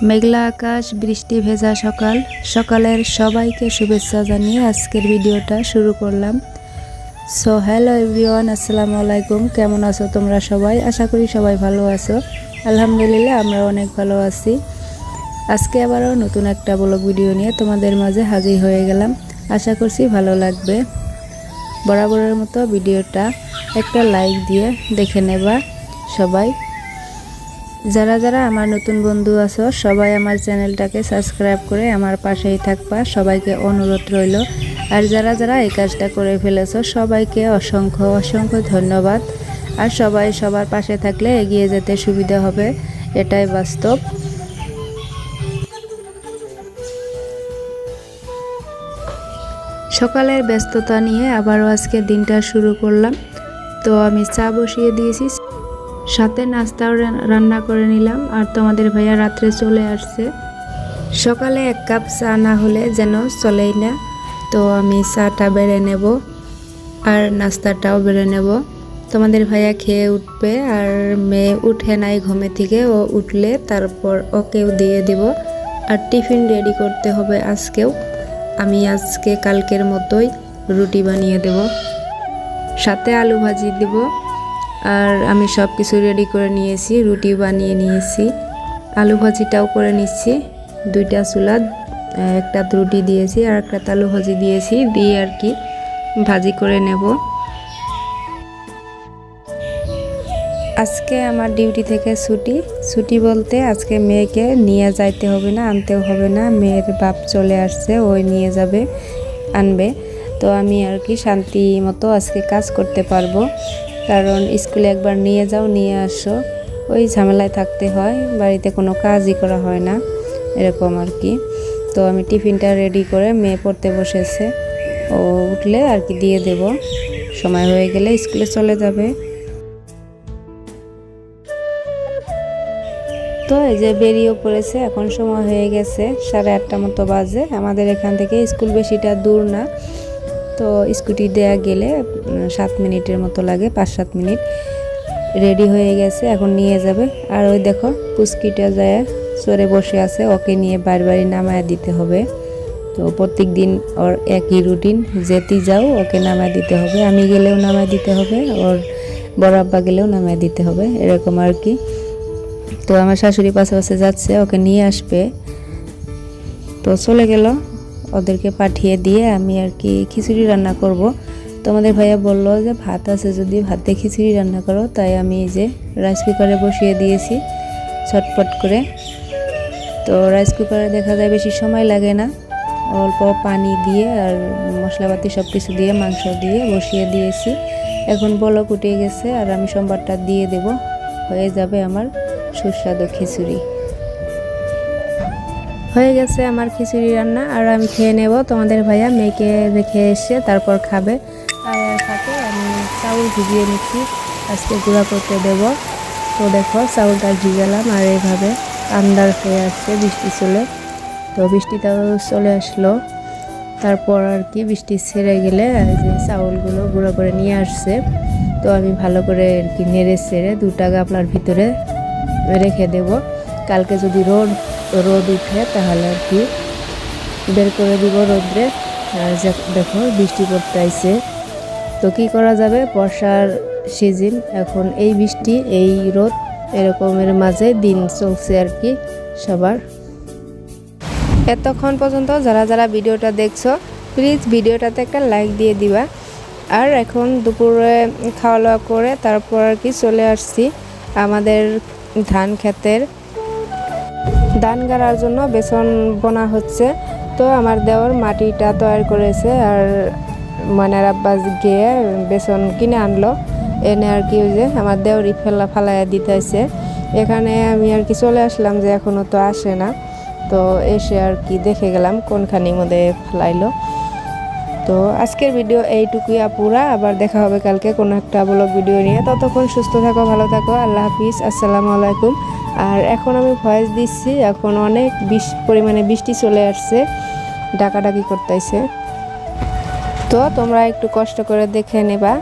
মেঘলা আকাশ, বৃষ্টি ভেজা সকাল। সকালের সবাইকে শুভেচ্ছা জানিয়ে আজকের ভিডিওটা শুরু করলাম। সো হ্যালো এভরিওয়ান, আসসালামু আলাইকুম। কেমন আছো তোমরা সবাই? আশা করি সবাই ভালো আছো। আলহামদুলিল্লাহ, আমরা অনেক ভালো আছি। আজকে আবারও নতুন একটা ব্লগ ভিডিও নিয়ে তোমাদের মাঝে হাজির হয়ে গেলাম। আশা করছি ভালো লাগবে। বরাবরের মতো ভিডিওটা একটা লাইক দিয়ে দেখে নেবা সবাই। যারা যারা আমার নতুন বন্ধু আছো সবাই আমার চ্যানেলটাকে সাবস্ক্রাইব করে আমার পাশেই থাকবা, সবাইকে অনুরোধ রইল। আর যারা যারা এই কাজটা করে ফেলেছো সবাইকে অসংখ্য অসংখ্য ধন্যবাদ। আর সবাই সবার পাশে থাকলে এগিয়ে যেতে সুবিধা হবে, এটাই বাস্তব। সকালের ব্যস্ততা নিয়ে আবারও আজকে দিনটা শুরু করলাম। তো আমি চা বসিয়ে দিয়েছি, সাথে নাস্তাও রান্না করে নিলাম। আর তোমাদের ভাইয়া রাত্রে চলে আসছে। সকালে এক কাপ চা না হলে যেন চলেই না। তো আমি চাটা বেড়ে নেব আর নাস্তাটাও বেড়ে নেব। তোমাদের ভাইয়া খেয়ে উঠবে, আর মেয়ে উঠে নাই ঘুমে থেকে। ও উঠলে তারপর ওকেও দিয়ে দেব। আর টিফিন রেডি করতে হবে আজকেও। আমি আজকে কালকের মতোই রুটি বানিয়ে দেব, সাথে আলু ভাজি দেব। আর আমি সব কিছু রেডি করে নিয়েছি, রুটি বানিয়ে নিয়েছি, আলু ভাজিটাও করে নিচ্ছি। দুইটা চুলা, একটা রুটি দিয়েছি আর একটা আলু ভাজি দিয়েছি, দিয়ে আর কি ভাজি করে নেব। আজকে আমার ডিউটি থেকে ছুটি বলতে আজকে মেয়েকে নিয়ে যাইতে হবে না, আনতেও হবে না। মেয়ের বাপ চলে আসছে, ওই নিয়ে যাবে, আনবে। তো আমি আর কি শান্তি মতো আজকে কাজ করতে পারবো। কারণ স্কুলে একবার নিয়ে যাও নিয়ে আসো, ওই ঝামেলায় থাকতে হয়, বাড়িতে কোনো কাজই করা হয় না, এরকম আর কি। তো আমি টিফিনটা রেডি করে, মেয়ে পড়তে বসেছে, ও উঠলে আর কি দিয়ে দেব। সময় হয়ে গেলে স্কুলে চলে যাবে। তো এই যে বেরিয়েও পড়েছে, এখন সময় হয়ে গেছে 8:30 মতো বাজে। আমাদের এখান থেকে স্কুল বেশিটা দূর না, তো স্কুটি দেয়া গেলে 7 মিনিটের মতো লাগে, 5-7 মিনিট। রেডি হয়ে গেছে, এখন নিয়ে যাবে। আর ওই দেখো পুচকিটা যায় সরে বসে আছে, ওকে নিয়ে বাড়ি নামায় দিতে হবে। তো প্রত্যেক দিন ওর একই রুটিন, যেতেই যাও ওকে নামায় দিতে হবে। আমি গেলেও নামায় দিতে হবে, ওর বড় আব্বা গেলেও নামায় দিতে হবে, এরকম আর কি। তো আমার শাশুড়ি পাশে পাশে যাচ্ছে, ওকে নিয়ে আসবে। তো চলে গেল, ওদেরকে পাঠিয়ে দিয়ে আমি আর কি খিচুড়ি রান্না করব। তোমাদের ভাইয়া বললো যে ভাত আছে, যদি ভাত দিয়ে খিচুড়ি রান্না করো। তাই আমি এই যে রাইস কুকারে বসিয়ে দিয়েছি ছটপট করে। তো রাইস কুকারে দেখা যায় বেশি সময় লাগে না, অল্প পানি দিয়ে আর মশলাপাতি সব কিছু দিয়ে, মাংস দিয়ে বসিয়ে দিয়েছি। এখন বলক উঠে গেছে, আর আমি সোমবারটা দিয়ে দেব, হয়ে যাবে আমার সুস্বাদু খিচুড়ি। হয়ে গেছে আমার খিচুড়ি রান্না, আর আমি খেয়ে নেব। তোমাদের ভাইয়া মেয়েকে রেখে এসে তারপর খাবে। আর সাথে আমি চাউল ভিজিয়ে নিচ্ছি, আজকে গুঁড়া করতে দেব। তো দেখো চাউলটা ভিজালাম, আর এইভাবে আন্দার হয়ে আসছে বৃষ্টি চলে। তো বৃষ্টিটাও চলে আসলো, তারপর আর কি বৃষ্টি ছেড়ে গেলে যে চাউলগুলো গুঁড়ো করে নিয়ে আসছে। তো আমি ভালো করে আর কি নেড়ে ছেড়ে 2টা গামলার ভিতরে রেখে দেব। কালকে যদি রোদ উঠে তাহলে আর কি বের করে দিব রোদ্রে। আর দেখো বৃষ্টি পড়তে আইছে, তো কি করা যাবে, বর্ষার সিজন এখন, এই বৃষ্টি এই রোদ এরকমের মাঝে দিন চলছে আর কি সবার। এতক্ষণ পর্যন্ত যারা যারা ভিডিওটা দেখছো প্লিজ ভিডিওটাতে একটা লাইক দিয়ে দিবা। আর এখন দুপুরে খাওয়া দাওয়া করে তারপর আর কি চলে আসছি আমাদের ধান ক্ষেতের। ধান গাড়ার জন্য বেসন বোনা হচ্ছে। তো আমার দেওর মাটিটা তৈরি করেছে, আর ময়নার আব্বা গিয়ে বেসন কিনে আনলো, এনে আর কি ওই যে আমার দেওরই ফালাইয়া দিতেছে। এখানে আমি আর কি চলে আসলাম, যে এখনও তো আসে না। তো এসে আর কি দেখে গেলাম কোনখানির মধ্যে ফেলাইলো। তো আজকের ভিডিও এইটুকুই আপুরা, আবার দেখা হবে কালকে কোনো একটা ব্লগ ভিডিও নিয়ে। ততক্ষণ সুস্থ থাকো, ভালো থাকো, আল্লাহ হাফিজ, আসসালামু আলাইকুম। আর এখন আমি ভয়েস দিচ্ছি, এখন অনেক পরিমাণে বৃষ্টি চলে আসছে, ডাকাডাকি করতেছে। তো তোমরা একটু কষ্ট করে দেখে নেবা।